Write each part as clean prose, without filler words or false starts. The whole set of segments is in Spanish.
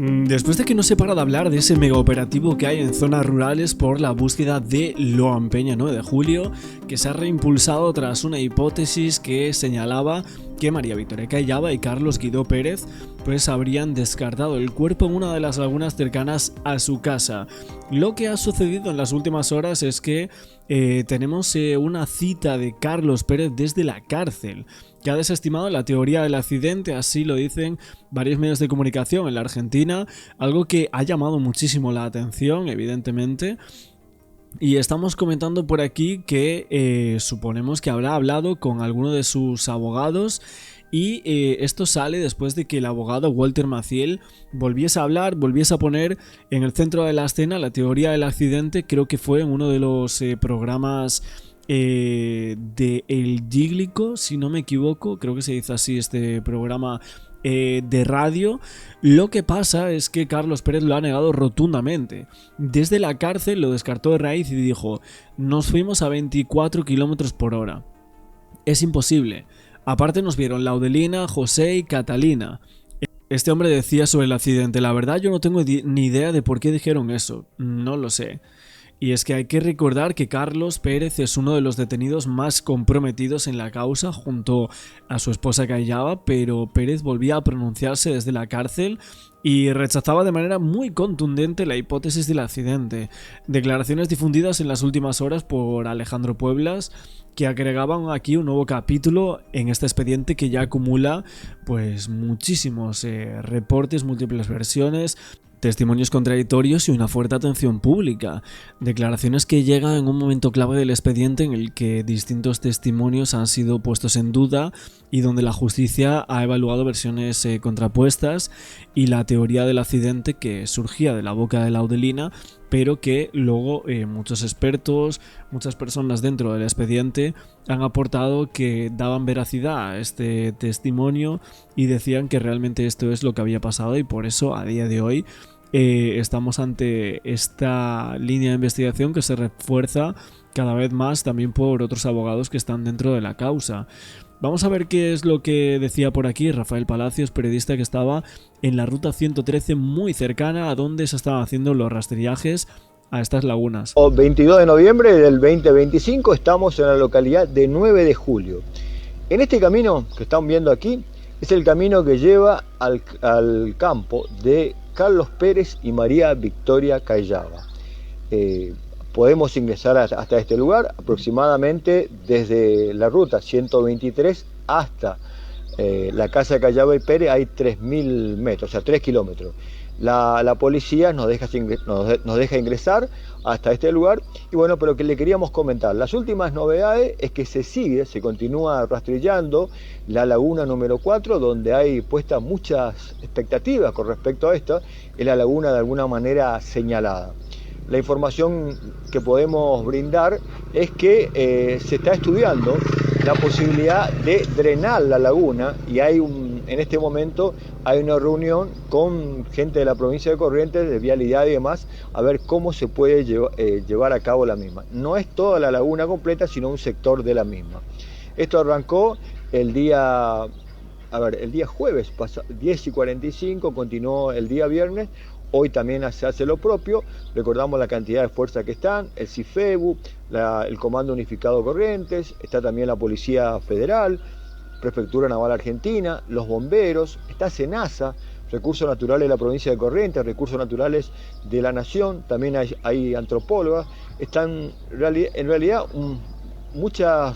Después de que no se para de hablar de ese megaoperativo que hay en zonas rurales por la búsqueda de Loan Peña 9 de julio, que se ha reimpulsado tras una hipótesis que señalaba que María Victoria Callava y Carlos Guidó Pérez pues habrían descartado el cuerpo en una de las lagunas cercanas a su casa. Lo que ha sucedido en las últimas horas es que tenemos una cita de Carlos Pérez desde la cárcel, que ha desestimado la teoría del accidente, así lo dicen varios medios de comunicación en la Argentina, algo que ha llamado muchísimo la atención, evidentemente. Y estamos comentando por aquí que suponemos que habrá hablado con alguno de sus abogados y esto sale después de que el abogado Walter Maciel volviese a hablar, volviese a poner en el centro de la escena la teoría del accidente. Creo que fue en uno de los programas de El Gíglico, si no me equivoco, creo que se dice así este programa de radio. Lo que pasa es que Carlos Pérez lo ha negado rotundamente. Desde la cárcel lo descartó de raíz y dijo: nos fuimos a 24 km por hora. Es imposible. Aparte nos vieron Laudelina, José y Catalina. Este hombre decía sobre el accidente: la verdad yo no tengo ni idea de por qué dijeron eso. No lo sé. Y es que hay que recordar que Carlos Pérez es uno de los detenidos más comprometidos en la causa junto a su esposa Callava, pero Pérez volvía a pronunciarse desde la cárcel y rechazaba de manera muy contundente la hipótesis del accidente. Declaraciones difundidas en las últimas horas por Alejandro Pueblas, que agregaban aquí un nuevo capítulo en este expediente que ya acumula pues muchísimos reportes, múltiples versiones, testimonios contradictorios y una fuerte atención pública. Declaraciones que llegan en un momento clave del expediente en el que distintos testimonios han sido puestos en duda y donde la justicia ha evaluado versiones contrapuestas y la teoría del accidente que surgía de la boca de Laudelina, pero que luego muchos expertos, muchas personas dentro del expediente han aportado que daban veracidad a este testimonio y decían que realmente esto es lo que había pasado, y por eso a día de hoy estamos ante esta línea de investigación que se refuerza cada vez más también por otros abogados que están dentro de la causa. Vamos a ver qué es lo que decía por aquí Rafael Palacios, periodista que estaba en la ruta 113 muy cercana a donde se estaban haciendo los rastrillajes a estas lagunas. 22 de noviembre del 2025 estamos en la localidad de 9 de julio. En este camino que están viendo aquí es el camino que lleva al campo de Carlos Pérez y María Victoria Callava. Podemos ingresar hasta este lugar aproximadamente desde la ruta 123 hasta la casa de Callava y Pérez hay 3.000 metros, o sea 3 kilómetros. La policía nos deja ingresar hasta este lugar y bueno, pero que le queríamos comentar. Las últimas novedades es que se continúa rastrillando la laguna número 4, donde hay puestas muchas expectativas con respecto a esta, es la laguna de alguna manera señalada. La información que podemos brindar es que se está estudiando la posibilidad de drenar la laguna y en este momento hay una reunión con gente de la provincia de Corrientes, de Vialidad y demás, a ver cómo se puede llevar a cabo la misma. No es toda la laguna completa, sino un sector de la misma. Esto arrancó el día jueves, 10:45, continuó el día viernes. Hoy también se hace lo propio, recordamos la cantidad de fuerzas que están, el CIFEBU, el Comando Unificado Corrientes, está también la Policía Federal, Prefectura Naval Argentina, los bomberos, está SENASA, Recursos Naturales de la provincia de Corrientes, Recursos Naturales de la Nación, también hay antropólogas, están en realidad mucha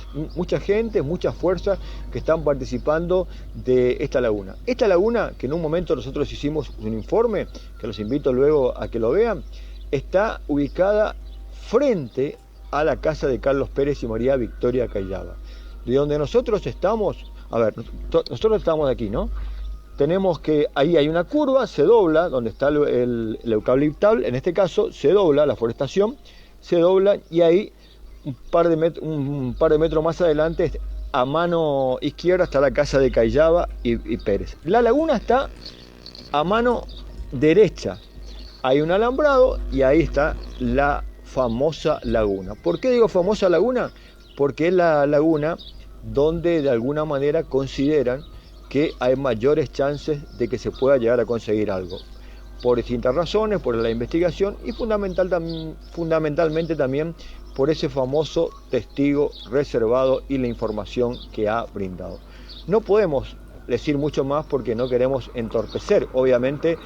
gente, muchas fuerzas que están participando de esta laguna. Esta laguna, que en un momento nosotros hicimos un informe, que los invito luego a que lo vean, está ubicada frente a la casa de Carlos Pérez y María Victoria Callava. De donde nosotros estamos, nosotros estamos aquí, ¿no? Tenemos que, ahí hay una curva, se dobla, donde está el eucaliptal, en este caso se dobla, la forestación, se dobla y ahí un par de metros más adelante, a mano izquierda, está la casa de Callava y Pérez. La laguna está a mano derecha. Hay un alambrado y ahí está la famosa laguna. ¿Por qué digo famosa laguna? Porque es la laguna donde de alguna manera consideran que hay mayores chances de que se pueda llegar a conseguir algo. por distintas razones, por la investigación y fundamentalmente también por ese famoso testigo reservado y la información que ha brindado. No podemos decir mucho más porque no queremos entorpecer, obviamente,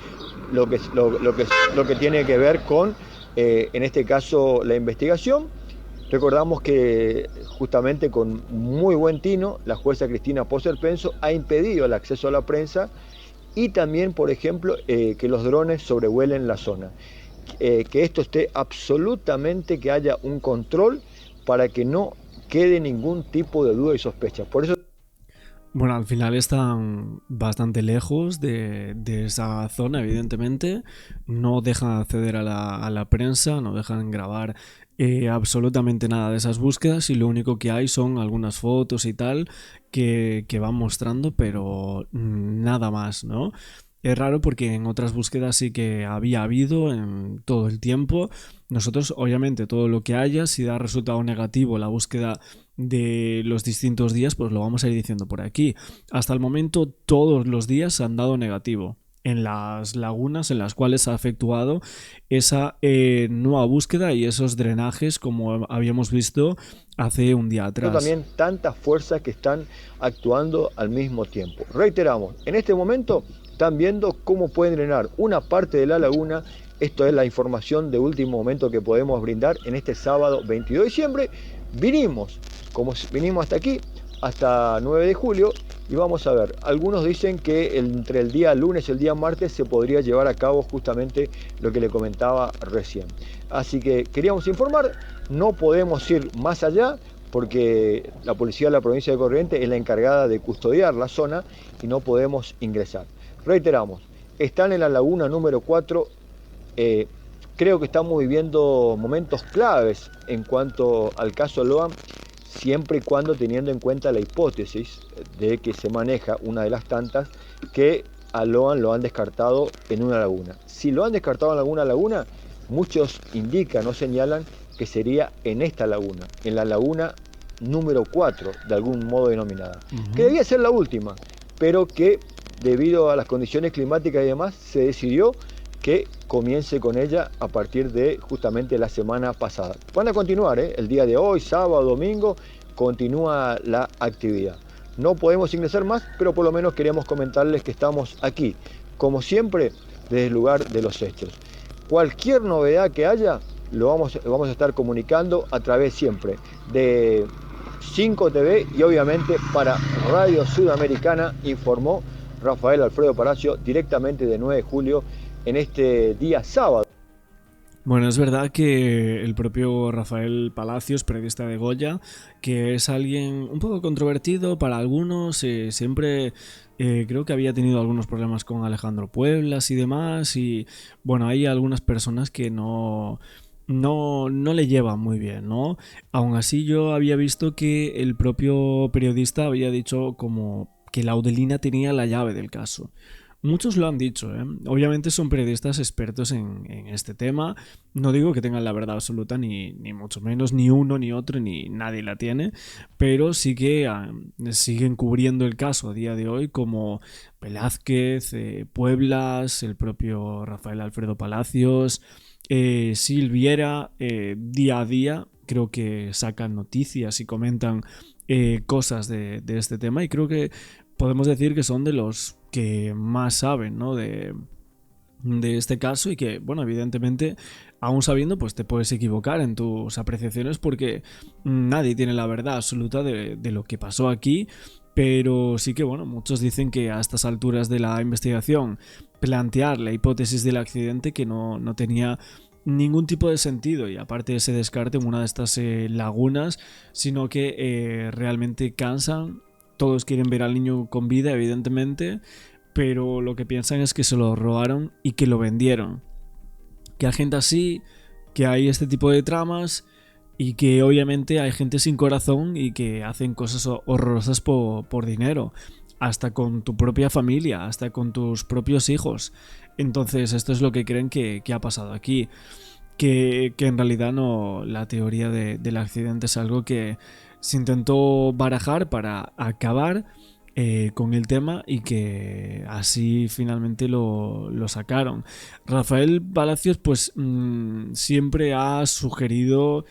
lo que tiene que ver con, en este caso, la investigación. Recordamos que justamente con muy buen tino la jueza Cristina Poser-Penso ha impedido el acceso a la prensa y también, por ejemplo, que los drones sobrevuelen la zona. Que esto esté absolutamente, que haya un control para que no quede ningún tipo de duda y sospecha. Por eso... Bueno, al final están bastante lejos de esa zona, evidentemente. No dejan acceder a la prensa, no dejan grabar absolutamente nada de esas búsquedas y lo único que hay son algunas fotos y tal que van mostrando, pero nada más, ¿no? Es raro porque en otras búsquedas sí que había habido en todo el tiempo. Nosotros, obviamente, todo lo que haya, si da resultado negativo la búsqueda de los distintos días, pues lo vamos a ir diciendo por aquí. Hasta el momento, todos los días han dado negativo en las lagunas en las cuales se ha efectuado esa nueva búsqueda y esos drenajes, como habíamos visto hace un día atrás. También tantas fuerzas que están actuando al mismo tiempo. Reiteramos, en este momento están viendo cómo pueden drenar una parte de la laguna. Esto es la información de último momento que podemos brindar en este sábado 22 de diciembre. Vinimos hasta aquí, hasta 9 de julio, y vamos a ver. Algunos dicen que entre el día lunes y el día martes se podría llevar a cabo justamente lo que le comentaba recién. Así que queríamos informar, no podemos ir más allá, porque la policía de la provincia de Corrientes es la encargada de custodiar la zona y no podemos ingresar. Reiteramos, están en la laguna número 4, creo que estamos viviendo momentos claves en cuanto al caso Loan, siempre y cuando teniendo en cuenta la hipótesis de que se maneja una de las tantas que a Loan lo han descartado en una laguna. Si lo han descartado en alguna laguna, muchos indican o señalan que sería en esta laguna, en la laguna número 4, de algún modo denominada, que debía ser la última, pero que debido a las condiciones climáticas y demás, se decidió que comience con ella a partir de justamente la semana pasada. Van a continuar, el día de hoy, sábado, domingo, continúa la actividad. No podemos ingresar más, pero por lo menos queríamos comentarles que estamos aquí, como siempre, desde el lugar de los hechos. Cualquier novedad que haya, lo vamos a estar comunicando a través siempre de 5 TV y obviamente para Radio Sudamericana, informó Rafael Alfredo Palacio directamente de 9 de julio en este día sábado. Bueno, es verdad que el propio Rafael Palacios, periodista de Goya, que es alguien un poco controvertido para algunos, siempre creo que había tenido algunos problemas con Alejandro Pueblas y demás, y bueno, hay algunas personas que no le llevan muy bien, ¿no? Aún así yo había visto que el propio periodista había dicho como que Laudelina tenía la llave del caso. Muchos lo han dicho, ¿eh? Obviamente son periodistas expertos en este tema. No digo que tengan la verdad absoluta, ni mucho menos, ni uno ni otro, ni nadie la tiene, pero sí que siguen cubriendo el caso a día de hoy, como Velázquez, Pueblas, el propio Rafael Alfredo Palacios, Silviera, día a día creo que sacan noticias y comentan cosas de este tema, y creo que podemos decir que son de los que más saben, ¿no? de este caso, y que, bueno, evidentemente, aún sabiendo, pues te puedes equivocar en tus apreciaciones porque nadie tiene la verdad absoluta de lo que pasó aquí, pero sí que, bueno, muchos dicen que a estas alturas de la investigación plantear la hipótesis del accidente que no tenía ningún tipo de sentido, y aparte de ese descarte en una de estas lagunas, sino que realmente cansan. Todos quieren ver al niño con vida, evidentemente, pero lo que piensan es que se lo robaron y que lo vendieron. Que hay gente así, que hay este tipo de tramas, y que obviamente hay gente sin corazón y que hacen cosas horrorosas por dinero, hasta con tu propia familia, hasta con tus propios hijos. Entonces esto es lo que creen que ha pasado aquí, que en realidad no, la teoría del accidente es algo que se intentó barajar para acabar con el tema y que así finalmente lo sacaron. Rafael Palacios pues siempre ha sugerido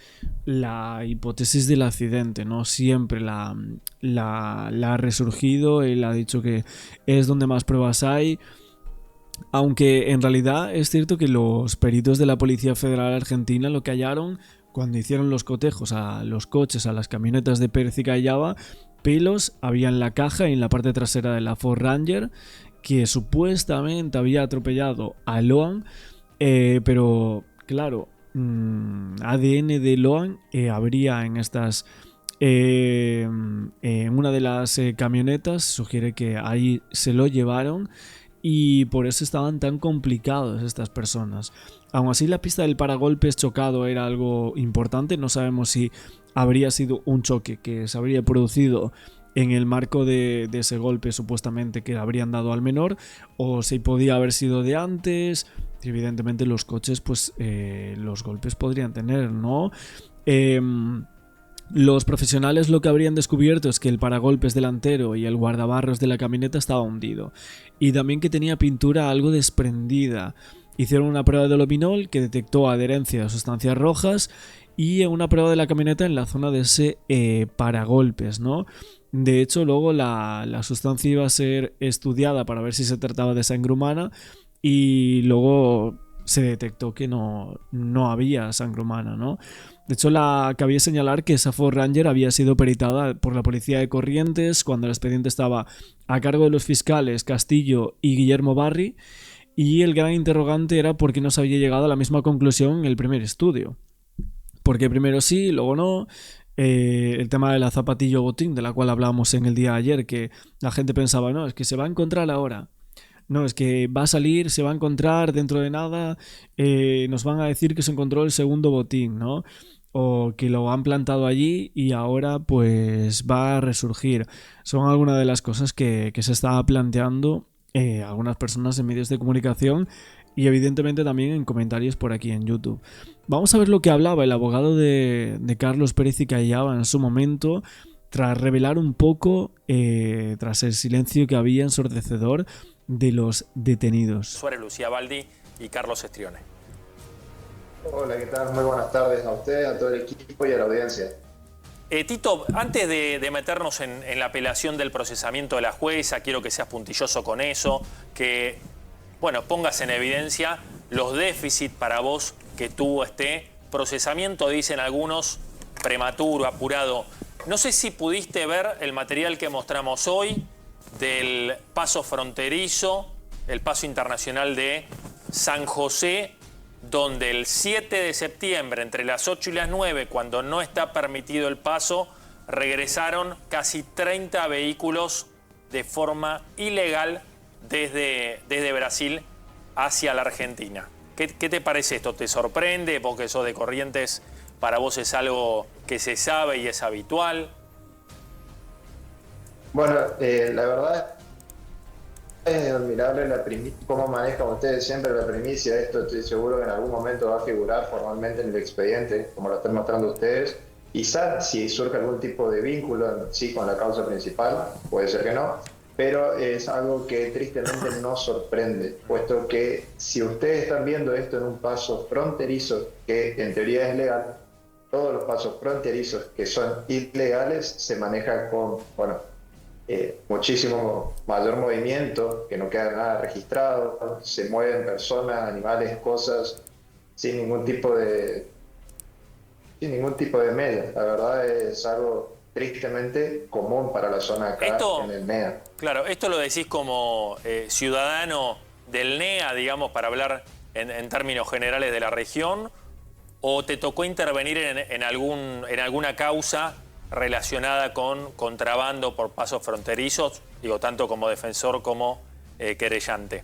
la hipótesis del accidente, ¿no? Siempre la ha resurgido, él ha dicho que es donde más pruebas hay. Aunque en realidad es cierto que los peritos de la Policía Federal Argentina lo que hallaron cuando hicieron los cotejos a los coches, a las camionetas de Pérez y Callava, pelos había en la caja y en la parte trasera de la Ford Ranger, que supuestamente había atropellado a Loan, pero claro, ADN de Loan habría en estas... en una de las camionetas, sugiere que ahí se lo llevaron y por eso estaban tan complicados estas personas. Aún así, la pista del paragolpes chocado era algo importante. No sabemos si habría sido un choque que se habría producido en el marco de ese golpe supuestamente que habrían dado al menor, o si podía haber sido de antes. Evidentemente los coches, pues los golpes podrían tener, ¿no? Los profesionales lo que habrían descubierto es que el paragolpes delantero y el guardabarros de la camioneta estaba hundido y también que tenía pintura algo desprendida. Hicieron una prueba de luminol que detectó adherencia de sustancias rojas y una prueba de la camioneta en la zona de ese paragolpes, ¿no? De hecho, luego la sustancia iba a ser estudiada para ver si se trataba de sangre humana y luego se detectó que no había sangre humana, ¿no? De hecho, cabía señalar que esa Ford Ranger había sido peritada por la policía de Corrientes cuando el expediente estaba a cargo de los fiscales Castillo y Guillermo Barri, y el gran interrogante era por qué no se había llegado a la misma conclusión en el primer estudio. Porque primero sí, luego no. El tema de la zapatillo botín, de la cual hablábamos en el día de ayer, que la gente pensaba, no, es que se va a encontrar ahora. No, es que va a salir, se va a encontrar dentro de nada, nos van a decir que se encontró el segundo botín, ¿no? O que lo han plantado allí y ahora pues va a resurgir. Son algunas de las cosas que se estaba planteando algunas personas en medios de comunicación y evidentemente también en comentarios por aquí en YouTube. Vamos a ver lo que hablaba el abogado de Carlos Pérez y Callava en su momento, tras revelar un poco, tras el silencio que había ensordecedor de los detenidos. Suárez, Lucía Baldi y Carlos Estrione. Hola, ¿qué tal? Muy buenas tardes a ustedes, a todo el equipo y a la audiencia. Tito, antes de meternos en la apelación del procesamiento de la jueza, quiero que seas puntilloso con eso, que pongas en evidencia los déficits para vos que tuvo este procesamiento, dicen algunos, prematuro, apurado. No sé si pudiste ver el material que mostramos hoy del paso fronterizo, el paso internacional de San José, donde el 7 de septiembre, entre las 8 y las 9, cuando no está permitido el paso, regresaron casi 30 vehículos de forma ilegal desde Brasil hacia la Argentina. ¿Qué te parece esto? ¿Te sorprende? Vos que sos de Corrientes, ¿para vos es algo que se sabe y es habitual? Bueno, la verdad es admirable cómo manejan ustedes siempre la primicia. Esto estoy seguro que en algún momento va a figurar formalmente en el expediente, como lo están mostrando ustedes. Quizás si surge algún tipo de vínculo, sí, con la causa principal, puede ser que no, pero es algo que tristemente nos sorprende, puesto que si ustedes están viendo esto en un paso fronterizo, que en teoría es legal, todos los pasos fronterizos que son ilegales se manejan con, muchísimo mayor movimiento, que no queda nada registrado, se mueven personas, animales, cosas, sin ningún tipo de medio. La verdad es algo tristemente común para la zona acá en el NEA. Claro, esto lo decís como ciudadano del NEA, digamos, para hablar en términos generales de la región, ¿o te tocó intervenir en alguna causa relacionada con contrabando por pasos fronterizos, digo, tanto como defensor como querellante?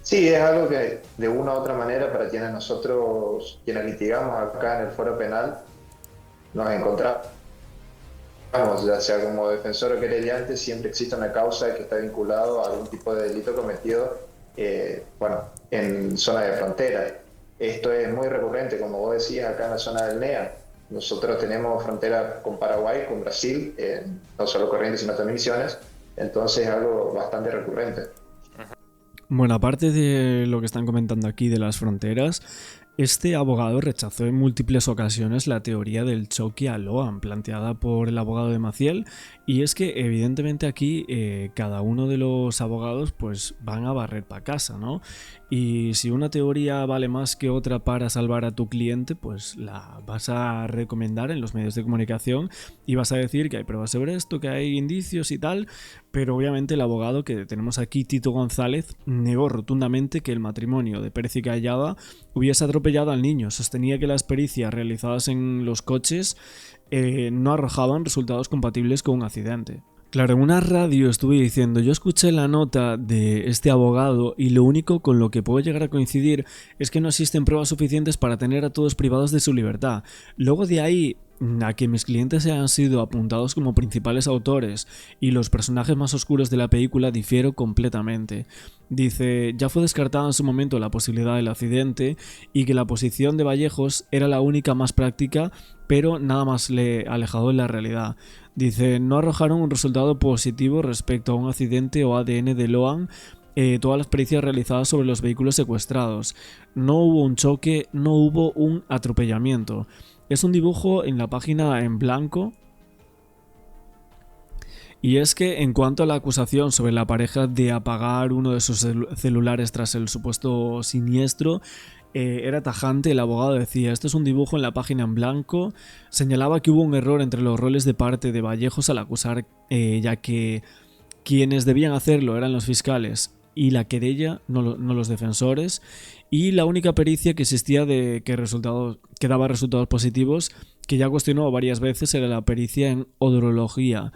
Sí, es algo que de una u otra manera para quienes litigamos acá en el foro penal, nos encontramos, ya sea como defensor o querellante, siempre existe una causa que está vinculado a algún tipo de delito cometido en zona de frontera. Esto es muy recurrente, como vos decías, acá en la zona del NEA. nosotros tenemos frontera con Paraguay, con Brasil, no solo Corrientes, sino también Misiones, entonces es algo bastante recurrente. Bueno, aparte de lo que están comentando aquí de las fronteras, este abogado rechazó en múltiples ocasiones la teoría del choque a Loan planteada por el abogado de Maciel, y es que evidentemente aquí cada uno de los abogados pues van a barrer para casa, ¿no? Y si una teoría vale más que otra para salvar a tu cliente, pues la vas a recomendar en los medios de comunicación y vas a decir que hay pruebas sobre esto, que hay indicios y tal, pero obviamente el abogado que tenemos aquí, Tito González, negó rotundamente que el matrimonio de Pérez y Callada hubiese atropellado al niño. Sostenía que las pericias realizadas en los coches no arrojaban resultados compatibles con un accidente. Claro, en una radio estuve diciendo, yo escuché la nota de este abogado y lo único con lo que puedo llegar a coincidir es que no existen pruebas suficientes para tener a todos privados de su libertad. Luego de ahí a que mis clientes hayan sido apuntados como principales autores y los personajes más oscuros de la película difiero completamente. Dice, ya fue descartada en su momento la posibilidad del accidente y que la posición de Vallejos era la única más práctica, pero nada más alejado de la realidad. Dice, no arrojaron un resultado positivo respecto a un accidente o ADN de Loan todas las pericias realizadas sobre los vehículos secuestrados. No hubo un choque, no hubo un atropellamiento. Es un dibujo en la página en blanco. Y es que en cuanto a la acusación sobre la pareja de apagar uno de sus celulares tras el supuesto siniestro, era tajante. El abogado decía, esto es un dibujo en la página en blanco. Señalaba que hubo un error entre los roles de parte de Vallejos al acusar, ya que quienes debían hacerlo eran los fiscales y la querella, no los defensores, y la única pericia que existía de que daba resultados positivos, que ya cuestionó varias veces, era la pericia en odrología.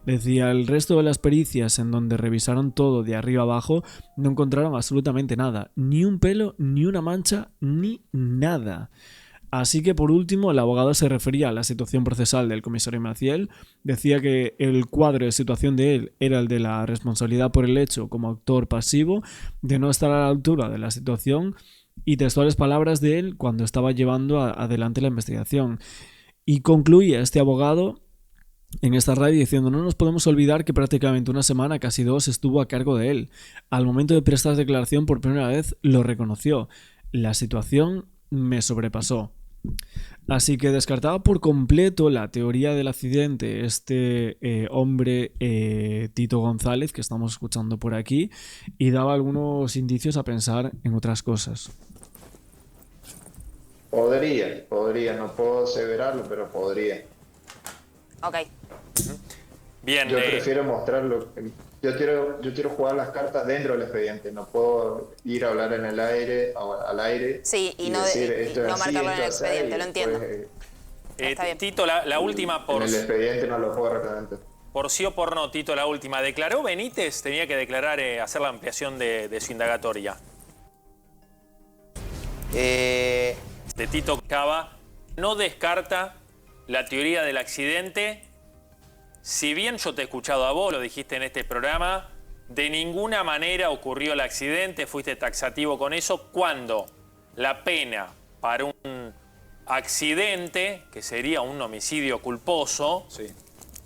Decía, el resto de las pericias en donde revisaron todo de arriba abajo no encontraron absolutamente nada, ni un pelo, ni una mancha, ni nada. Así que por último el abogado se refería a la situación procesal del comisario Maciel, decía que el cuadro de situación de él era el de la responsabilidad por el hecho como actor pasivo, de no estar a la altura de la situación, y textuales palabras de él cuando estaba llevando adelante la investigación. Y concluía este abogado en esta radio diciendo, no nos podemos olvidar que prácticamente una semana, casi dos, estuvo a cargo de él. Al momento de prestar declaración por primera vez lo reconoció. La situación me sobrepasó. Así que descartaba por completo la teoría del accidente este hombre Tito González que estamos escuchando por aquí, y daba algunos indicios a pensar en otras cosas. Podría, no puedo aseverarlo, pero podría. Ok. Bien. Yo prefiero mostrarlo. Yo quiero jugar las cartas dentro del expediente. No puedo ir a hablar en el aire, al aire. Sí, y no, decir, esto es no así, marcarlo en el esto es así, expediente, lo entiendo. Está bien. Tito, la última por... En el expediente no lo puedo representar. Por sí o por no, Tito, la última. ¿Declaró Benítez? Tenía que declarar, hacer la ampliación de su indagatoria. De Tito Cava. No descarta la teoría del accidente. Si bien yo te he escuchado a vos, lo dijiste en este programa, de ninguna manera ocurrió el accidente, fuiste taxativo con eso, cuando la pena para un accidente, que sería un homicidio culposo, sí,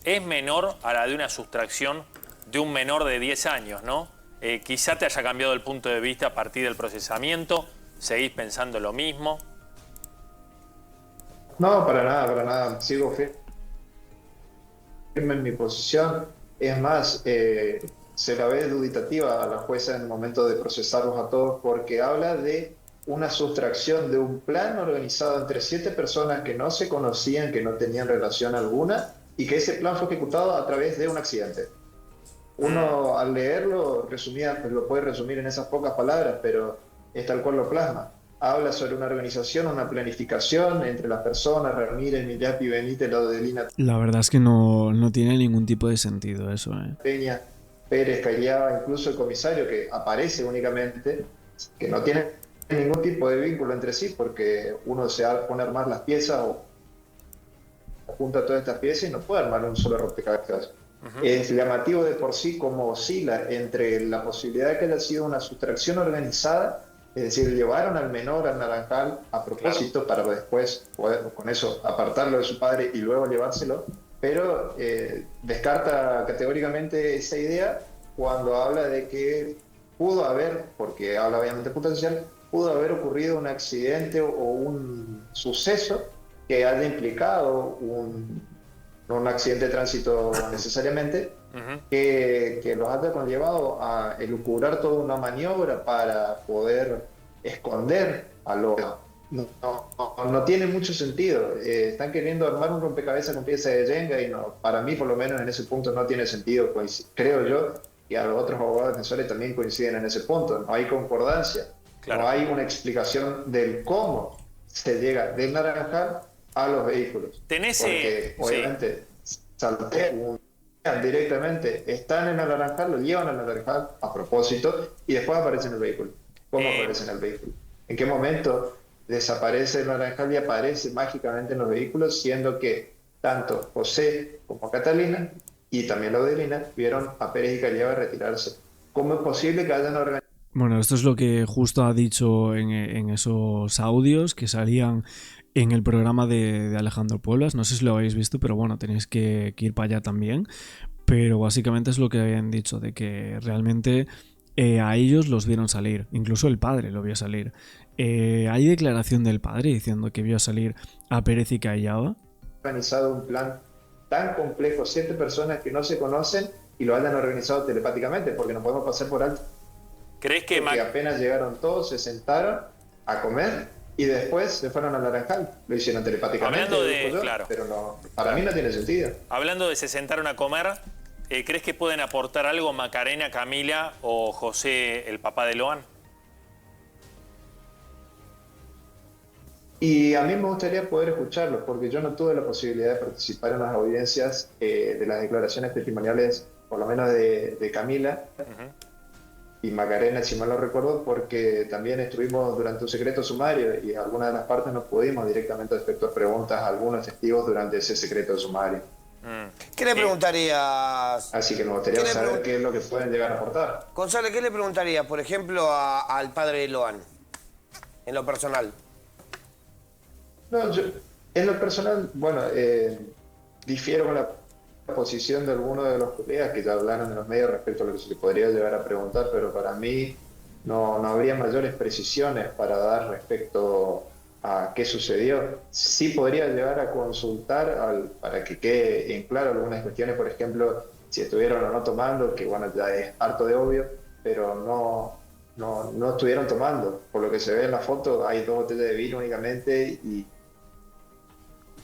es menor a la de una sustracción de un menor de 10 años, ¿no? Quizá te haya cambiado el punto de vista a partir del procesamiento, ¿seguís pensando lo mismo? No, para nada. Sigo firme en mi posición. Es más, se la ve dubitativa a la jueza en el momento de procesarlos a todos, porque habla de una sustracción de un plan organizado entre 7 personas que no se conocían, que no tenían relación alguna, y que ese plan fue ejecutado a través de un accidente. Uno al leerlo lo puede resumir en esas pocas palabras, pero es tal cual lo plasma. Habla sobre una organización, una planificación entre las personas, Ramírez, Millapi, Benítez, Laudelina. La verdad es que no tiene ningún tipo de sentido eso, Peña, Pérez, Callada, incluso el comisario que aparece únicamente, que no tiene ningún tipo de vínculo entre sí, porque uno se va a poner más las piezas o junta todas estas piezas y no puede armar un solo rompecabezas. Es llamativo de por sí cómo oscila entre la posibilidad de que haya sido una sustracción organizada Es decir, llevaron al menor al Naranjal a propósito para después poder con eso apartarlo de su padre y luego llevárselo, pero descarta categóricamente esa idea cuando habla de que pudo haber, porque habla obviamente potencial, pudo haber ocurrido un accidente o un suceso que haya implicado no un accidente de tránsito necesariamente, que los haya conllevado a elucubrar toda una maniobra para poder esconder a los... No tiene mucho sentido. Están queriendo armar un rompecabezas con piezas de Jenga y no, para mí por lo menos en ese punto no tiene sentido. Creo yo, y a los otros abogados defensores también coinciden en ese punto. No hay concordancia, no hay una explicación del cómo se llega del Naranjal a los vehículos. Porque obviamente saltean directamente, están en el Naranjal, lo llevan al Naranjal a propósito y después aparecen en el vehículo. ¿Cómo aparece en el vehículo? ¿En qué momento desaparece el Naranjal y aparece mágicamente en los vehículos, siendo que tanto José como Catalina y también la Adelina vieron a Pérez y Callava retirarse? ¿Cómo es posible que hayan organizado? Bueno, esto es lo que justo ha dicho en esos audios que salían en el programa de Alejandro Pueblas. No sé si lo habéis visto, pero bueno, tenéis que ir para allá también. Pero básicamente es lo que habían dicho, de que realmente a ellos los vieron salir. Incluso el padre lo vio salir. Hay declaración del padre diciendo que vio salir a Pérez y Callava. Organizado un plan tan complejo, 7 personas que no se conocen y lo hayan organizado telepáticamente, porque no podemos pasar por alto. ¿Crees que apenas llegaron todos, se sentaron a comer y después se fueron al Naranjal? Lo hicieron telepáticamente. Hablando de, claro. Pero no, para mí no tiene sentido. Hablando de se sentaron a comer, ¿crees que pueden aportar algo Macarena, Camila o José, el papá de Loan? Y a mí me gustaría poder escucharlos, porque yo no tuve la posibilidad de participar en las audiencias de las declaraciones testimoniales, por lo menos de Camila y Macarena, si mal no recuerdo, porque también estuvimos durante un secreto sumario y algunas de las partes no pudimos directamente efectuar preguntas a algunos testigos durante ese secreto sumario. ¿Qué le preguntarías? Así que me gustaría saber qué es lo que pueden llegar a aportar. González, ¿qué le preguntarías, por ejemplo, al padre de Loan, en lo personal? No, yo, en lo personal, bueno, difiero con la posición de algunos de los colegas que ya hablaron en los medios respecto a lo que se le podría llegar a preguntar, pero para mí no habría mayores precisiones para dar respecto a qué sucedió. Sí podría llegar a consultar para que quede en claro algunas cuestiones, por ejemplo, si estuvieron o no tomando, que bueno, ya es harto de obvio, pero no estuvieron tomando. Por lo que se ve en la foto, hay 2 botellas de vino únicamente y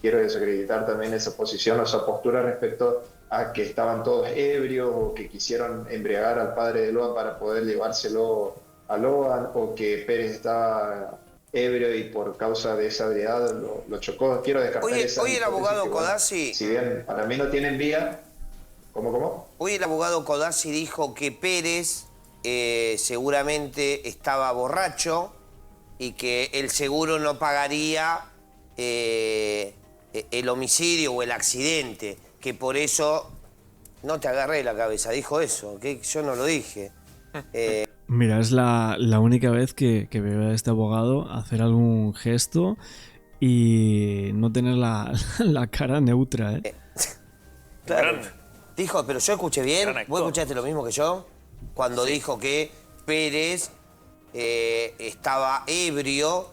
quiero desacreditar también esa posición o esa postura respecto a que estaban todos ebrios o que quisieron embriagar al padre de Loan para poder llevárselo a Loan, o que Pérez estaba ebrio y por causa de esa ebriedad lo chocó. Quiero descartar esa hoy el abogado que, bueno, Codazzi... si bien para mí no tienen vía... ¿Cómo? Hoy el abogado Codazzi dijo que Pérez seguramente estaba borracho y que el seguro no pagaría el homicidio o el accidente, que por eso... No te agarré la cabeza, dijo eso, que yo no lo dije. Mira, es la única vez que veo a este abogado hacer algún gesto y no tener la cara neutra, ¿eh? Claro. Dijo, pero yo escuché bien, ¿vos escuchaste lo mismo que yo? Cuando dijo que Pérez estaba ebrio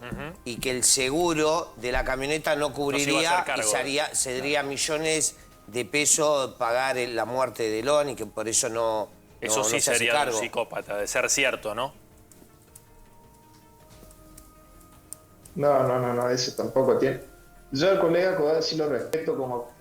y que el seguro de la camioneta no cubriría y sería millones de pesos pagar la muerte de Loan y que por eso no... Eso sí sería un psicópata, de ser cierto, ¿no? No, eso tampoco tiene. Yo al colega Codazzi lo respeto como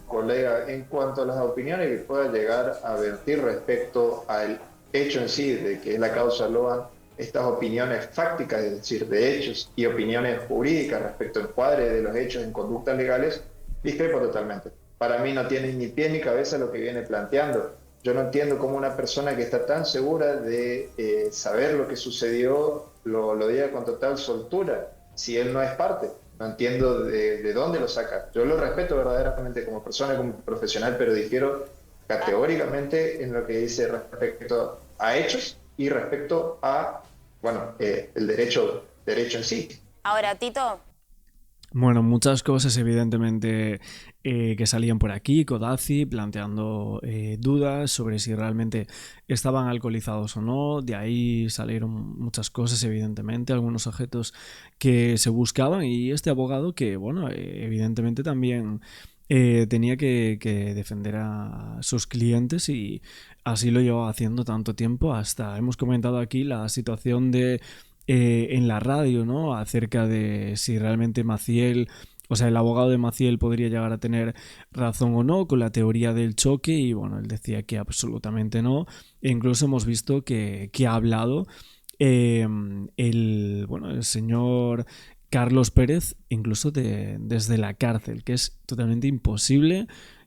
colega en cuanto a las opiniones que pueda llegar a vertir respecto al hecho en sí, de que es la causa Loan, estas opiniones fácticas, es decir, de hechos y opiniones jurídicas respecto al encuadre de los hechos en conductas legales, discrepo totalmente. Para mí no tiene ni pie ni cabeza lo que viene planteando. Yo no entiendo cómo una persona que está tan segura de saber lo que sucedió lo diga con total soltura, si él no es parte. No entiendo de dónde lo saca. Yo lo respeto verdaderamente como persona, como profesional, pero difiero categóricamente en lo que dice respecto a hechos y respecto a bueno, el derecho en sí. Ahora, Tito. Bueno, muchas cosas evidentemente que salían por aquí, Codazzi planteando dudas sobre si realmente estaban alcoholizados o no, de ahí salieron muchas cosas evidentemente, algunos objetos que se buscaban y este abogado que, bueno, evidentemente también tenía que defender a sus clientes y así lo llevaba haciendo tanto tiempo hasta, hemos comentado aquí la situación de en la radio, ¿no? Acerca de si realmente Maciel, o sea, el abogado de Maciel podría llegar a tener razón o no con la teoría del choque y bueno, él decía que absolutamente no. E incluso hemos visto que ha hablado el señor Carlos Pérez incluso desde la cárcel, que es totalmente imposible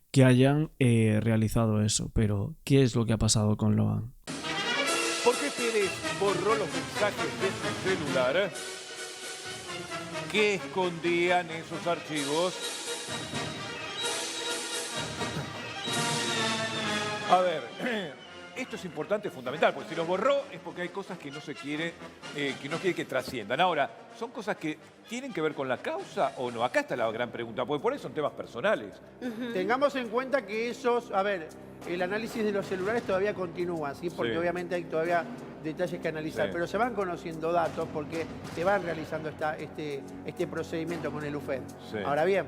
que hayan realizado eso. Pero, ¿qué es lo que ha pasado con Loan? ¿Por qué Pérez borró los mensajes de su celular? ¿Qué escondían esos archivos? A ver, esto es importante, fundamental, porque si los borró es porque hay cosas que no se quiere, que no quiere que trasciendan. Ahora, ¿son cosas que tienen que ver con la causa o no? Acá está la gran pregunta, porque por eso son temas personales. Tengamos en cuenta que esos, a ver, el análisis de los celulares todavía continúa, ¿sí? Porque obviamente hay todavía detalles que analizar, pero se van conociendo datos porque se van realizando este procedimiento con el UFED. Ahora bien,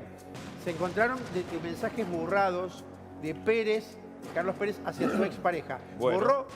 se encontraron mensajes borrados de Carlos Pérez hacia su expareja. Borró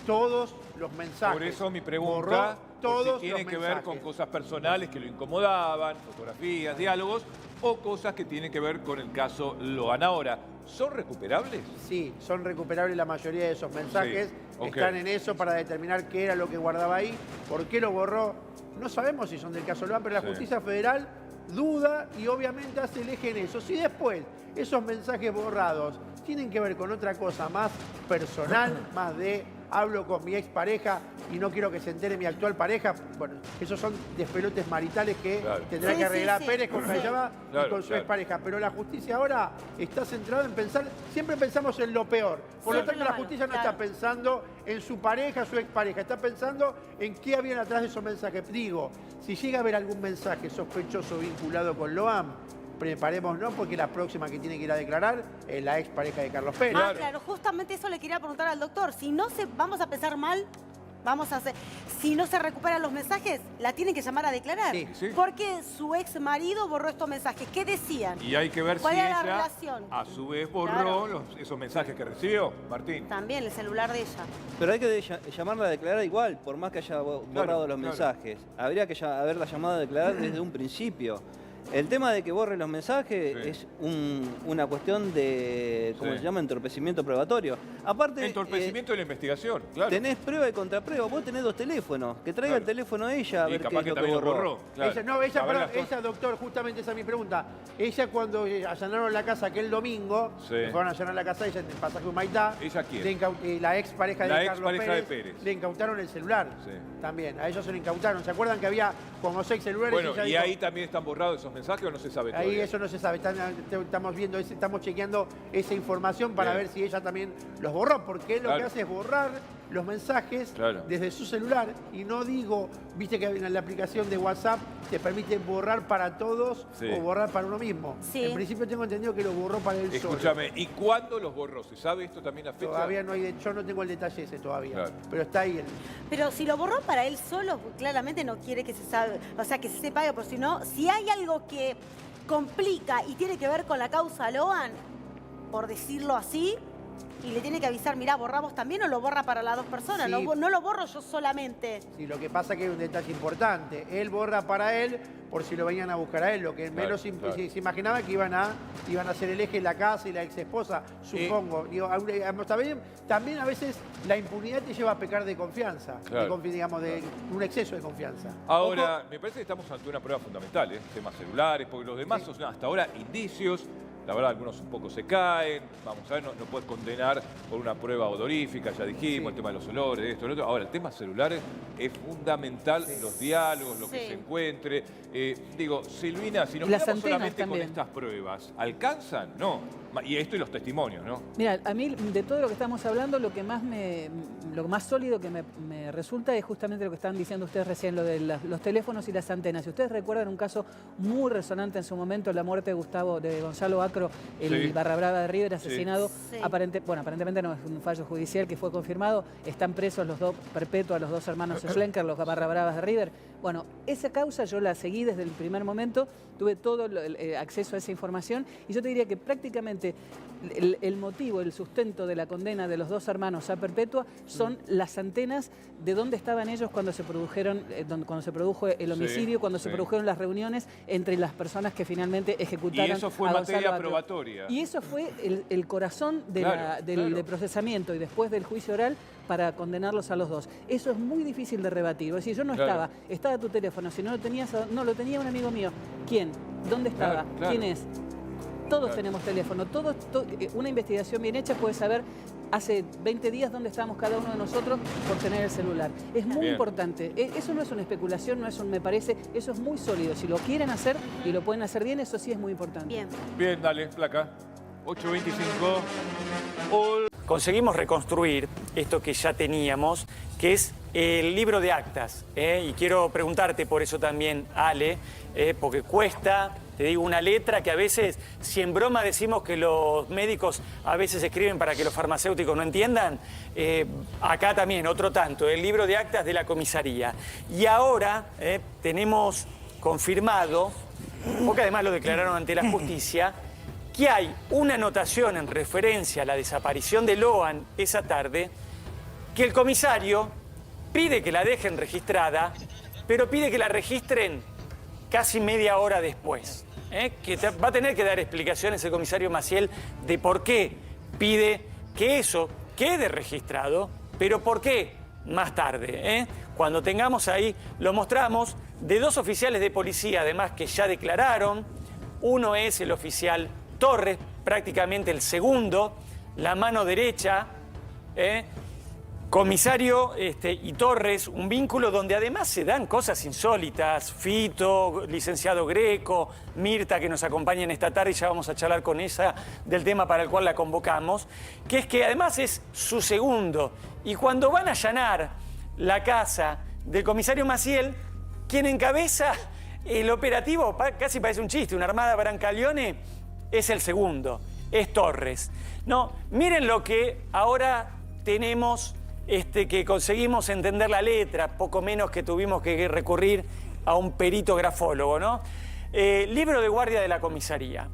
todos los mensajes. Por eso mi pregunta, si tiene que ver con cosas personales que lo incomodaban, fotografías, diálogos, o cosas que tienen que ver con el caso Loan. Ahora, ¿son recuperables? Sí, son recuperables la mayoría de esos mensajes. Están en eso para determinar qué era lo que guardaba ahí, por qué lo borró. No sabemos si son del caso Loan, pero la Justicia Federal duda y obviamente hace el eje en eso. Si después esos mensajes borrados tienen que ver con otra cosa más personal, más de hablo con mi expareja y no quiero que se entere mi actual pareja, bueno, esos son despelotes maritales que tendrá que arreglar Pérez con Callaba y con su expareja. Pero la justicia ahora está centrada en pensar, siempre pensamos en lo peor. Por lo tanto, la justicia no está pensando en su pareja, su expareja, está pensando en qué habían atrás de esos mensajes. Digo, si llega a haber algún mensaje sospechoso vinculado con Loan, preparémonos porque la próxima que tiene que ir a declarar es la expareja de Carlos Pérez. Claro, justamente eso le quería preguntar al doctor. Si no vamos a pensar mal, si no se recuperan los mensajes, la tienen que llamar a declarar. Porque su ex marido borró estos mensajes. ¿Qué decían? Y hay que ver si era la ella, relación? a su vez, borró esos mensajes que recibió, Martín. También el celular de ella. Pero hay que llamarla a declarar igual, por más que haya borrado los mensajes. Habría que haberla llamado a declarar desde un principio. El tema de que borre los mensajes es una cuestión de, ¿cómo se llama? Entorpecimiento probatorio. Aparte, entorpecimiento de la investigación, claro. Tenés prueba y contraprueba. Vos tenés dos teléfonos. Que traiga el teléfono a ella a ver qué es lo que borró. Ella, doctor, justamente esa es mi pregunta. Ella cuando allanaron la casa aquel domingo, fueron a allanar la casa ella en el pasaje Humaitá. ¿Ella quién? La ex pareja de Carlos Pérez. Le incautaron el celular. También, a ellos se lo incautaron. ¿Se acuerdan que había como 6 celulares? Bueno, y ahí también están borrados esos mensajes o no se sabe todavía. Ahí eso no se sabe, estamos viendo, estamos chequeando esa información para ver si ella también los borró, porque lo que hace es borrar los mensajes desde su celular y no digo, viste que en la aplicación de WhatsApp te permite borrar para todos o borrar para uno mismo. En principio tengo entendido que lo borró para él solo. Escúchame, ¿y cuándo los borró? ¿Se sabe esto también la fecha? Todavía no hay, yo no tengo el detalle ese todavía, pero está ahí. Pero si lo borró para él solo, claramente no quiere que se sabe, o sea, que se sepa algo, pero si no, si hay algo que complica y tiene que ver con la causa Loan, por decirlo así, y le tiene que avisar, mirá, ¿borramos también o lo borra para las dos personas? No lo borro yo solamente. Sí, lo que pasa es que hay un detalle importante. Él borra para él por si lo venían a buscar a él. Lo que menos se imaginaba que iban a hacer el eje en la casa y la ex esposa, supongo. Digo, también a veces la impunidad te lleva a pecar de confianza, digamos, de un exceso de confianza. Ahora, me parece que estamos ante una prueba fundamental, temas celulares, porque los demás son hasta ahora indicios. la verdad algunos un poco se caen, vamos a ver, no puedes condenar por una prueba odorífica, ya dijimos, el tema de los olores, esto, lo otro. Ahora, el tema celulares es fundamental, los diálogos, lo que se encuentre. Digo, Silvina, si nos quedamos solamente con estas pruebas, ¿alcanzan? No. Y esto y los testimonios, ¿no? Mira, a mí de todo lo que estamos hablando, lo más sólido que me resulta es justamente lo que estaban diciendo ustedes recién, lo de los teléfonos y las antenas. Si ustedes recuerdan un caso muy resonante en su momento, la muerte de Gonzalo Acro, el barra brava de River, asesinado. Aparentemente no es un fallo judicial que fue confirmado. Están presos los dos perpetuos, los dos hermanos Schlenker, los barra bravas de River. Bueno, esa causa yo la seguí desde el primer momento, tuve todo el acceso a esa información y yo te diría que prácticamente el motivo, el sustento de la condena de los dos hermanos a perpetua son las antenas de dónde estaban ellos cuando se produjo el homicidio, cuando se produjeron las reuniones entre las personas que finalmente ejecutaron. Y eso fue materia probatoria. Y eso fue el corazón del procesamiento y después del juicio oral para condenarlos a los dos. Eso es muy difícil de rebatir. Es decir, yo no estaba tu teléfono, si no lo tenías, no lo tenía un amigo mío. ¿Quién? ¿Dónde estaba? ¿Quién es? Todos tenemos teléfono. Una investigación bien hecha puede saber hace 20 días dónde estábamos cada uno de nosotros por tener el celular. Es muy importante. Eso no es una especulación, no es un me parece, eso es muy sólido. Si lo quieren hacer y lo pueden hacer bien, eso sí es muy importante. Bien, dale, placa. 8:25. Conseguimos reconstruir esto que ya teníamos, que es el libro de actas. Y quiero preguntarte por eso también, Ale, porque cuesta, te digo, una letra que a veces, si en broma decimos que los médicos a veces escriben para que los farmacéuticos no entiendan, acá también, otro tanto, el libro de actas de la comisaría. Y ahora tenemos confirmado, porque además lo declararon ante la justicia, que hay una anotación en referencia a la desaparición de Loan esa tarde, que el comisario pide que la dejen registrada, pero pide que la registren casi media hora después. Que va a tener que dar explicaciones el comisario Maciel de por qué pide que eso quede registrado, pero por qué más tarde. Cuando tengamos ahí, lo mostramos, de dos oficiales de policía, además, que ya declararon. Uno es el oficial Torres, prácticamente el segundo, la mano derecha, comisario y Torres, un vínculo donde además se dan cosas insólitas. Fito, licenciado Greco, Mirta, que nos acompañan esta tarde y ya vamos a charlar con ella del tema para el cual la convocamos, que es que además es su segundo. Y cuando van a allanar la casa del comisario Maciel, quien encabeza el operativo, casi parece un chiste, una armada Brancaleone, es el segundo, es Torres. No, miren lo que ahora tenemos, que conseguimos entender la letra, poco menos que tuvimos que recurrir a un perito grafólogo, ¿no? Libro de guardia de la comisaría.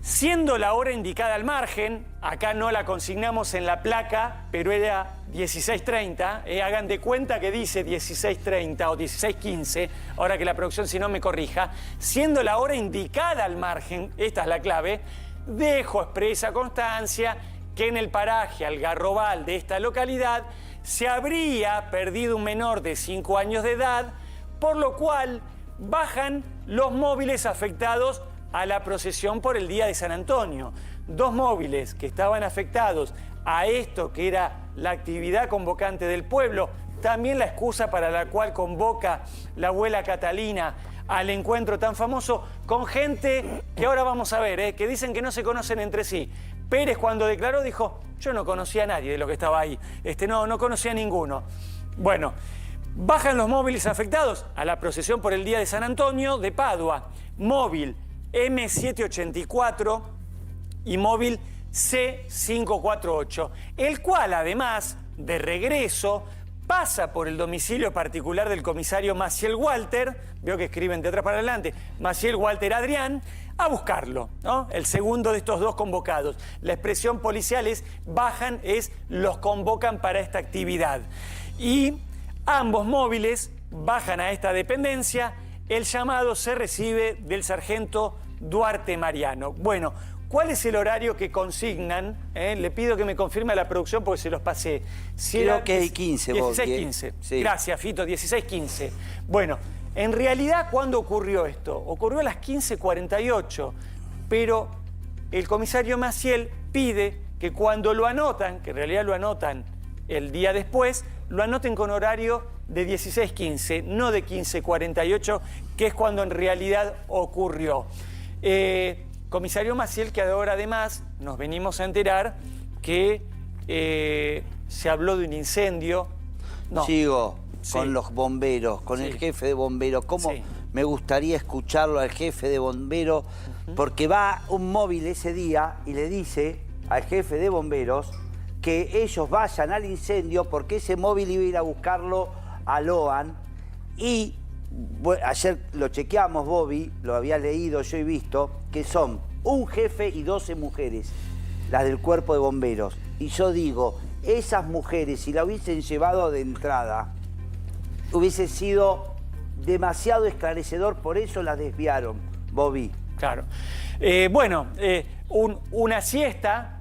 Siendo la hora indicada al margen, acá no la consignamos en la placa, pero era 16:30, hagan de cuenta que dice 16:30 o 16:15, ahora que la producción si no me corrija, siendo la hora indicada al margen, esta es la clave, dejo expresa constancia que en el paraje Algarrobal de esta localidad se habría perdido un menor de 5 años de edad, por lo cual bajan los móviles afectados a la procesión por el día de San Antonio. Dos móviles que estaban afectados a esto que era la actividad convocante del pueblo, también la excusa para la cual convoca la abuela Catalina al encuentro tan famoso con gente que ahora vamos a ver, que dicen que no se conocen entre sí. Pérez cuando declaró dijo, yo no conocía a nadie de los que estaba ahí, no conocía a ninguno. Bueno, bajan los móviles afectados a la procesión por el día de San Antonio de Padua, móvil M784 y móvil C548, el cual además de regreso pasa por el domicilio particular del comisario Maciel Walter, veo que escriben de atrás para adelante, Maciel Walter Adrián, a buscarlo, ¿no? El segundo de estos dos convocados. La expresión policial es bajan, es los convocan para esta actividad. Y ambos móviles bajan a esta dependencia. El llamado se recibe del sargento Duarte Mariano. Bueno, ¿cuál es el horario que consignan? Le pido que me confirme a la producción porque se los pasé. Creo que hay 15. 16:15. Sí. Gracias, Fito, 16:15. Bueno, en realidad, ¿cuándo ocurrió esto? Ocurrió a las 15:48, pero el comisario Maciel pide que cuando lo anotan, que en realidad lo anotan el día después, lo anoten con horario de 16:15, no de 15:48, que es cuando en realidad ocurrió. Comisario Maciel, que ahora además nos venimos a enterar que se habló de un incendio. No. Sigo con los bomberos, con el jefe de bomberos. ¿Cómo me gustaría escucharlo al jefe de bomberos? Porque va un móvil ese día y le dice al jefe de bomberos que ellos vayan al incendio porque ese móvil iba a ir a buscarlo a Loan. Y ayer lo chequeamos, Bobby, lo había leído yo y visto, que son un jefe y 12 mujeres, las del cuerpo de bomberos. Y yo digo, esas mujeres, si la hubiesen llevado de entrada, hubiese sido demasiado esclarecedor, por eso la desviaron, Bobby. Claro. Una siesta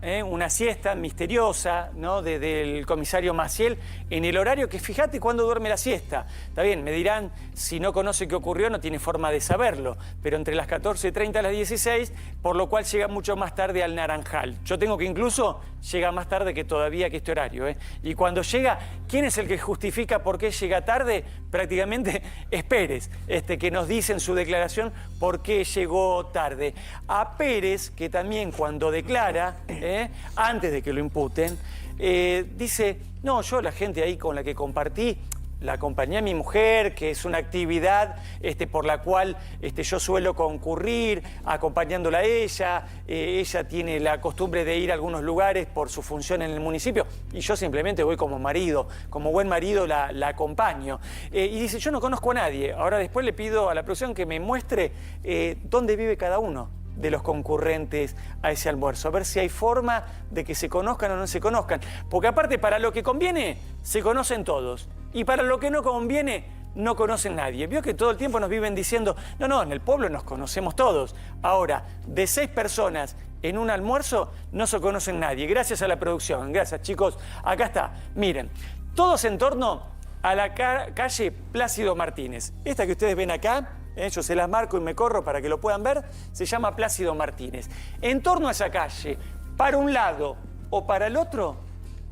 misteriosa, ¿no? Del comisario Maciel en el horario que fíjate cuándo duerme la siesta. Está bien, me dirán, si no conoce qué ocurrió no tiene forma de saberlo, pero entre las 14:30 a las 16, por lo cual llega mucho más tarde al Naranjal. Yo tengo que incluso llega más tarde que todavía que este horario. Y cuando llega, ¿quién es el que justifica por qué llega tarde? Prácticamente es Pérez, que nos dice en su declaración por qué llegó tarde. A Pérez, que también cuando declara, antes de que lo imputen, dice, no, yo la gente ahí con la que compartí, la acompañé a mi mujer, que es una actividad por la cual yo suelo concurrir, acompañándola a ella. Ella tiene la costumbre de ir a algunos lugares por su función en el municipio y yo simplemente voy como marido, como buen marido la acompaño. Y dice, yo no conozco a nadie. Ahora después le pido a la producción que me muestre dónde vive cada uno de los concurrentes a ese almuerzo, a ver si hay forma de que se conozcan o no se conozcan. Porque aparte, para lo que conviene, se conocen todos. Y para lo que no conviene, no conocen nadie. Vio que todo el tiempo nos viven diciendo, no, en el pueblo nos conocemos todos. Ahora, de 6 personas en un almuerzo, no se conocen nadie. Gracias a la producción. Gracias, chicos. Acá está. Miren, todos en torno a la calle Plácido Martínez. Esta que ustedes ven acá, yo se las marco y me corro para que lo puedan ver, se llama Plácido Martínez. En torno a esa calle, para un lado o para el otro,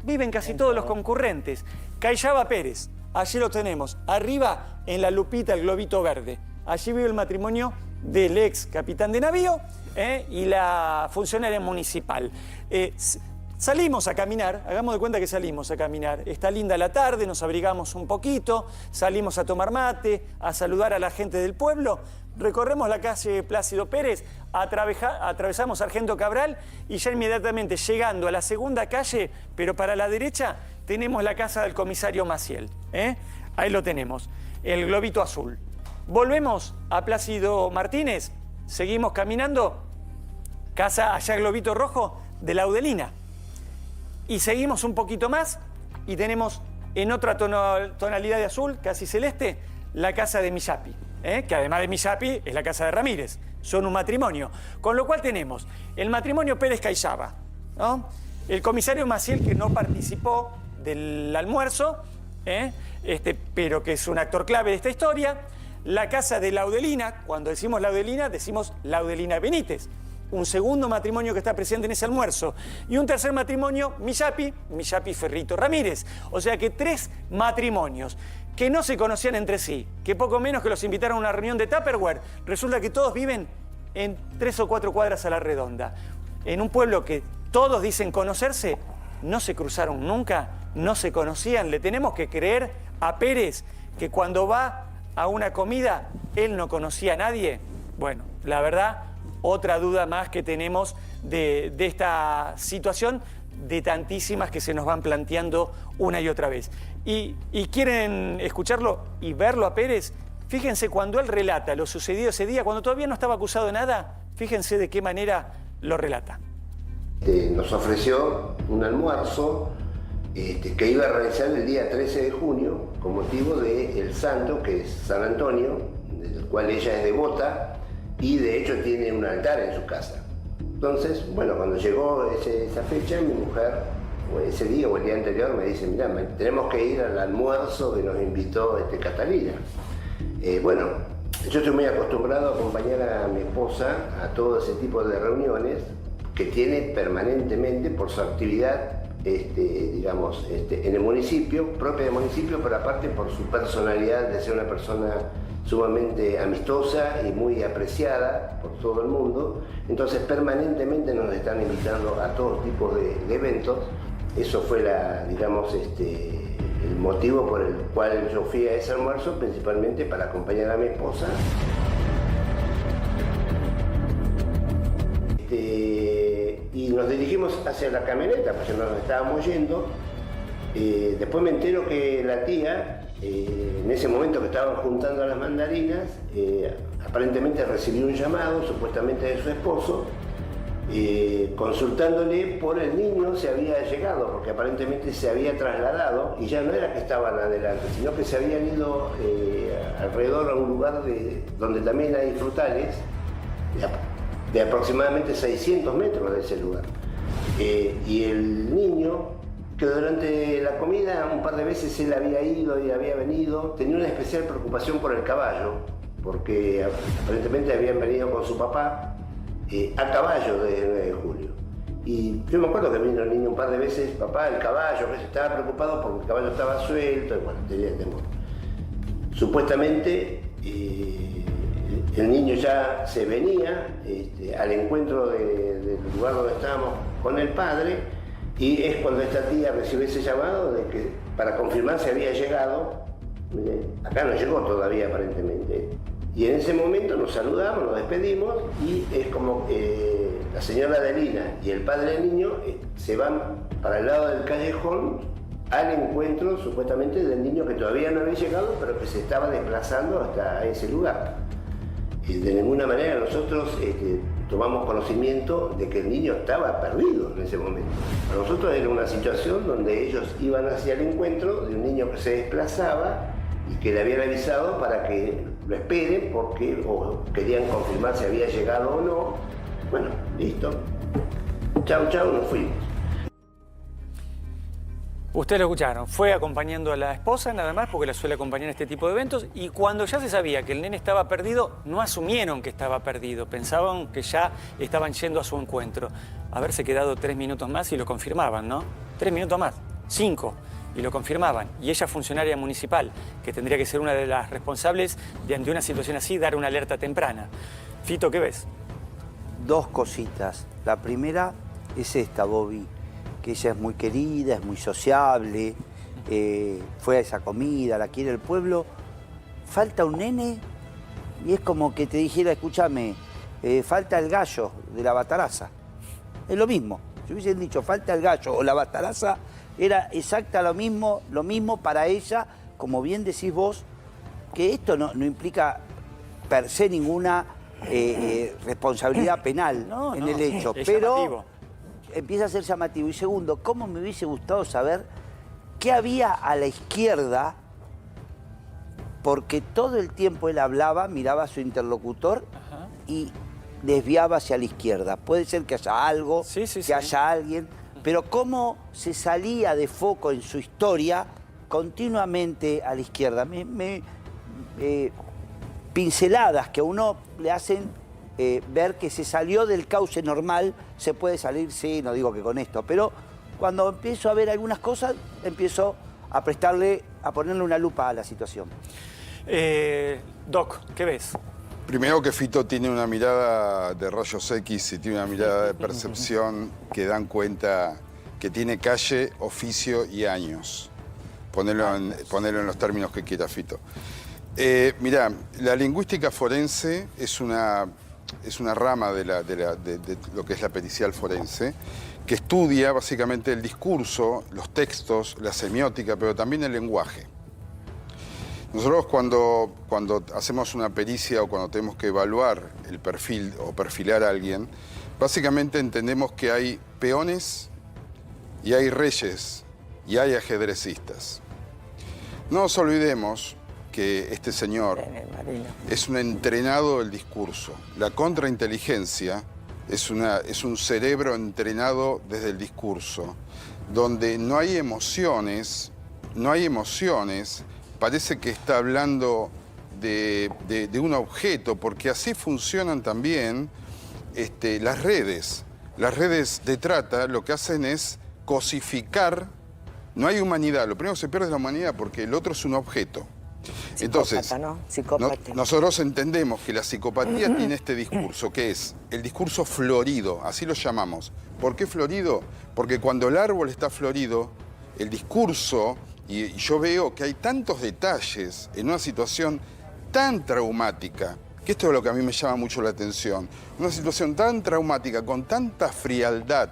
viven casi todos los concurrentes. Cayaba Pérez, allí lo tenemos, arriba en la lupita el globito verde. Allí vive el matrimonio del ex capitán de navío y la funcionaria municipal. Salimos a caminar, hagamos de cuenta que salimos a caminar. Está linda la tarde, nos abrigamos un poquito, salimos a tomar mate, a saludar a la gente del pueblo. Recorremos la calle Plácido Pérez, atravesamos Sargento Cabral y ya inmediatamente llegando a la segunda calle, pero para la derecha, tenemos la casa del comisario Maciel. Ahí lo tenemos, el globito azul. Volvemos a Plácido Martínez, seguimos caminando, casa allá globito rojo de Laudelina. Y seguimos un poquito más y tenemos en otra tonalidad de azul, casi celeste, la casa de Millapi, que además de Millapi es la casa de Ramírez. Son un matrimonio. Con lo cual tenemos el matrimonio Pérez Cayaba, ¿no? El comisario Maciel, que no participó del almuerzo, pero que es un actor clave de esta historia. La casa de Laudelina, cuando decimos Laudelina Benítez. Un segundo matrimonio que está presente en ese almuerzo. Y un tercer matrimonio, Millapi Ferrito Ramírez. O sea que 3 matrimonios que no se conocían entre sí, que poco menos que los invitaron a una reunión de Tupperware. Resulta que todos viven en 3 o 4 cuadras a la redonda. En un pueblo que todos dicen conocerse, no se cruzaron nunca, no se conocían. Le tenemos que creer a Pérez que cuando va a una comida, él no conocía a nadie. Bueno, la verdad, otra duda más que tenemos de esta situación, de tantísimas que se nos van planteando una y otra vez. Y quieren escucharlo y verlo a Pérez. Fíjense cuando él relata lo sucedido ese día, cuando todavía no estaba acusado de nada, fíjense de qué manera lo relata. Nos ofreció un almuerzo que iba a realizar el día 13 de junio con motivo del santo, que es San Antonio, del cual ella es devota, y de hecho tiene un altar en su casa. Entonces, bueno, cuando llegó esa fecha, mi mujer, o ese día o el día anterior, me dice, mirá, tenemos que ir al almuerzo que nos invitó Catalina. Bueno, yo estoy muy acostumbrado a acompañar a mi esposa a todo ese tipo de reuniones, que tiene permanentemente por su actividad, digamos, en el municipio, propia del municipio, pero aparte por su personalidad de ser una persona sumamente amistosa y muy apreciada por todo el mundo. Entonces permanentemente nos están invitando a todos tipos de eventos. Eso fue digamos, el motivo por el cual yo fui a ese almuerzo, principalmente para acompañar a mi esposa. Y nos dirigimos hacia la camioneta, pues ya nos estábamos yendo. Después me entero que la tía, en ese momento que estaban juntando las mandarinas, aparentemente recibió un llamado, supuestamente de su esposo, consultándole por el niño si había llegado, porque aparentemente se había trasladado y ya no era que estaban adelante, sino que se habían ido alrededor a un lugar donde también hay frutales, de aproximadamente 600 metros de ese lugar. Y el niño, que durante la comida un par de veces él había ido y había venido, tenía una especial preocupación por el caballo, porque aparentemente habían venido con su papá a caballo desde el 9 de julio. Y yo me acuerdo que vino el niño un par de veces, papá, el caballo, que estaba preocupado porque el caballo estaba suelto, y bueno, tenía temor. Supuestamente, el niño ya se venía al encuentro del lugar donde estábamos con el padre, y es cuando esta tía recibe ese llamado de que para confirmar si había llegado. Acá no llegó todavía aparentemente. Y en ese momento nos saludamos, nos despedimos, y es como la señora Adelina y el padre del niño se van para el lado del callejón al encuentro supuestamente del niño que todavía no había llegado, pero que se estaba desplazando hasta ese lugar. De ninguna manera nosotros tomamos conocimiento de que el niño estaba perdido en ese momento. Para nosotros era una situación donde ellos iban hacia el encuentro de un niño que se desplazaba y que le habían avisado para que lo esperen porque o querían confirmar si había llegado o no. Bueno, listo. Chau, chau, nos fuimos. Ustedes lo escucharon, fue acompañando a la esposa nada más porque la suele acompañar en este tipo de eventos, y cuando ya se sabía que el nene estaba perdido, no asumieron que estaba perdido, pensaban que ya estaban yendo a su encuentro. Haberse quedado 3 minutos más y lo confirmaban, ¿no? 3 minutos más, 5, y lo confirmaban. Y ella, funcionaria municipal, que tendría que ser una de las responsables de, ante una situación así, dar una alerta temprana. Fito, ¿qué ves? 2 cositas. La primera es esta, Bobby, que ella es muy querida, es muy sociable, fue a esa comida, la quiere el pueblo. Falta un nene y es como que te dijera, escúchame, falta el gallo de la bataraza. Es lo mismo. Si hubiesen dicho falta el gallo o la bataraza, era exacta lo mismo para ella, como bien decís vos, que esto no implica per se ninguna responsabilidad penal en el hecho, pero llamativo. Empieza a ser llamativo. Y segundo, ¿cómo me hubiese gustado saber qué había a la izquierda? Porque todo el tiempo él hablaba, miraba a su interlocutor y desviaba hacia la izquierda. Puede ser que haya algo, que haya alguien, pero cómo se salía de foco en su historia continuamente a la izquierda. Pinceladas que a uno le hacen ver que se salió del cauce normal. Se puede salir, sí, no digo que con esto, pero cuando empiezo a ver algunas cosas, empiezo a ponerle una lupa a la situación. Doc, ¿qué ves? Primero que Fito tiene una mirada de rayos X y tiene una mirada de percepción que dan cuenta que tiene calle, oficio y años. Ponerlo en los términos que quiera Fito. Mirá, la lingüística forense es una rama de lo que es la pericial forense, que estudia básicamente el discurso, los textos, la semiótica, pero también el lenguaje. Nosotros cuando hacemos una pericia o cuando tenemos que evaluar el perfil o perfilar a alguien, básicamente entendemos que hay peones y hay reyes y hay ajedrecistas. No nos olvidemos que este señor es un entrenado del discurso. La contrainteligencia es un cerebro entrenado desde el discurso, donde no hay emociones, parece que está hablando de un objeto, porque así funcionan también las redes. las redes de trata lo que hacen es cosificar, no hay humanidad, lo primero que se pierde es la humanidad porque el otro es un objeto. Entonces, ¿no? Psicópata. nosotros entendemos que la psicopatía tiene este discurso, que es el discurso florido, así lo llamamos. ¿Por qué florido? Porque cuando el árbol está florido, el discurso, y yo veo que hay tantos detalles en una situación tan traumática, que esto es lo que a mí me llama mucho la atención, una situación tan traumática, con tanta frialdad,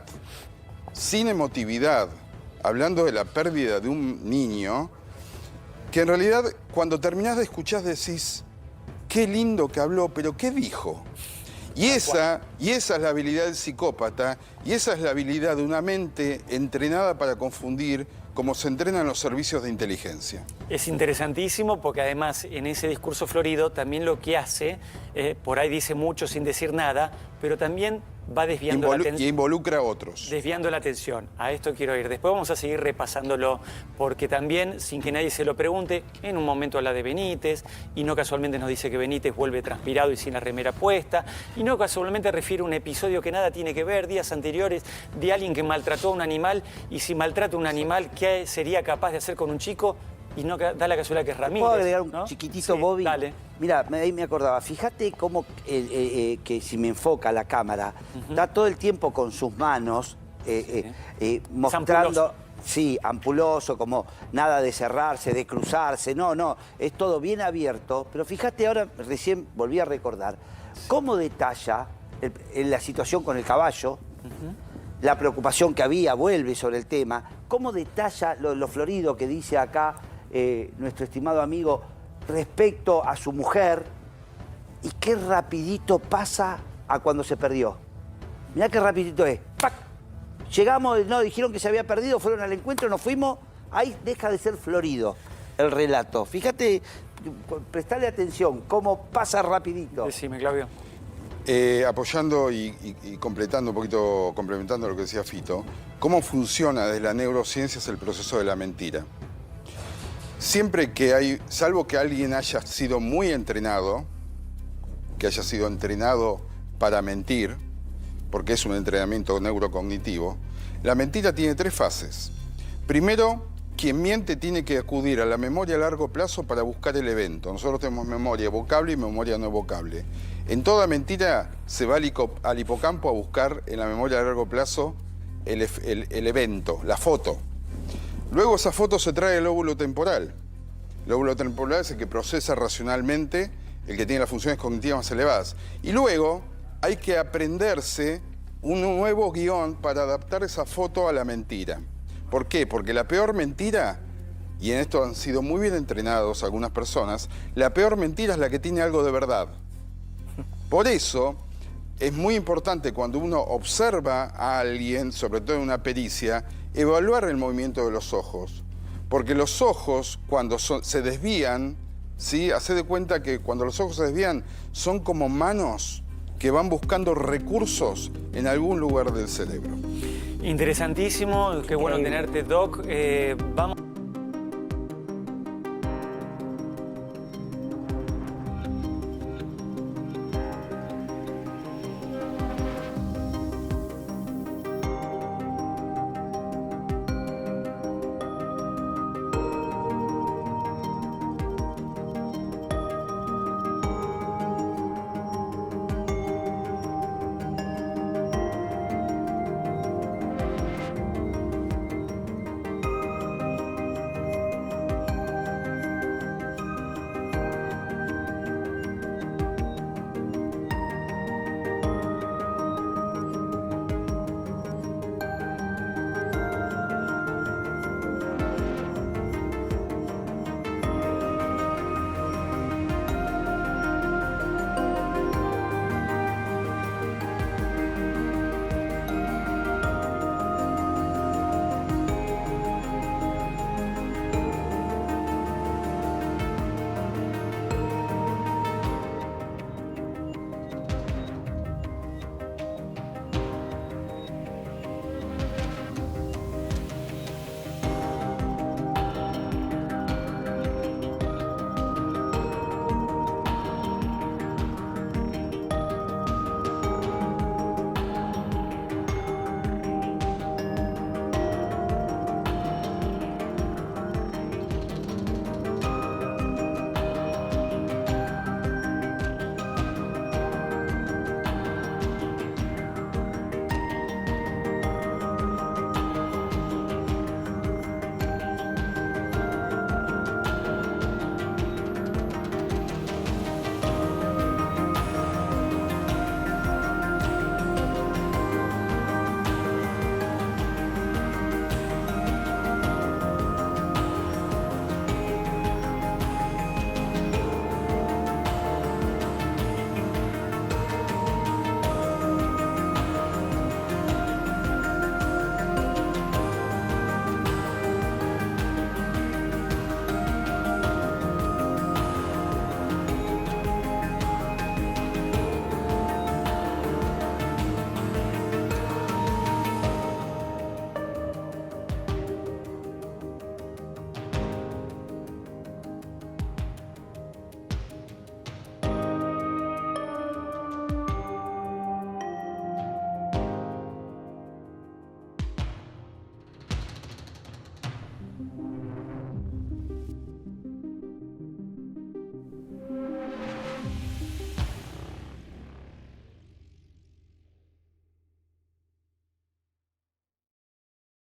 sin emotividad, hablando de la pérdida de un niño, que en realidad cuando terminás de escuchar decís, qué lindo que habló, pero ¿qué dijo? Y esa es la habilidad del psicópata, y esa es la habilidad de una mente entrenada para confundir, como se entrenan los servicios de inteligencia. Es interesantísimo porque además en ese discurso florido también lo que hace, por ahí dice mucho sin decir nada, pero también va desviando la atención. Y involucra a otros. Desviando la atención. A esto quiero ir. Después vamos a seguir repasándolo porque también, sin que nadie se lo pregunte, en un momento habla de Benítez y no casualmente nos dice que Benítez vuelve transpirado y sin la remera puesta y no casualmente refiere un episodio que nada tiene que ver, días anteriores, de alguien que maltrató a un animal y si maltrata a un animal, ¿qué sería capaz de hacer con un chico? Y no da la casualidad que es Ramírez. ¿Puedo agregar un ¿no? chiquitito, sí, Bobby? Dale. Mira, ahí me acordaba. Fíjate cómo, que si me enfoca la cámara, está todo el tiempo con sus manos mostrando... Sí, ampuloso, como nada de cerrarse, de cruzarse. No, es todo bien abierto. Pero fíjate ahora, recién volví a recordar, cómo detalla la situación con el caballo, la preocupación que había, vuelve sobre el tema, cómo detalla lo florido que dice acá nuestro estimado amigo respecto a su mujer y qué rapidito pasa a cuando se perdió. Mirá qué rapidito es. ¡Pac! Llegamos, no, dijeron que se había perdido, fueron al encuentro, nos fuimos, ahí deja de ser florido el relato. Fíjate, prestale atención, cómo pasa rapidito. Decime, Claudio. Apoyando y completando un poquito, complementando lo que decía Fito, cómo funciona desde la neurociencia el proceso de la mentira. Siempre que hay, salvo que alguien haya sido muy entrenado, que haya sido entrenado para mentir, porque es un entrenamiento neurocognitivo, la mentira tiene 3 fases. Primero, quien miente tiene que acudir a la memoria a largo plazo para buscar el evento. Nosotros tenemos memoria evocable y memoria no evocable. En toda mentira se va al hipocampo a buscar en la memoria a largo plazo el evento, la foto. Luego esa foto se trae al lóbulo temporal. El lóbulo temporal es el que procesa racionalmente, el que tiene las funciones cognitivas más elevadas. Y luego hay que aprenderse un nuevo guión para adaptar esa foto a la mentira. ¿Por qué? Porque la peor mentira, y en esto han sido muy bien entrenados algunas personas, la peor mentira es la que tiene algo de verdad. Por eso es muy importante cuando uno observa a alguien, sobre todo en una pericia, evaluar el movimiento de los ojos. Porque los ojos, cuando se desvían, ¿sí? Hacé de cuenta que cuando los ojos se desvían, son como manos que van buscando recursos en algún lugar del cerebro. Interesantísimo, qué bueno tenerte, Doc. Vamos...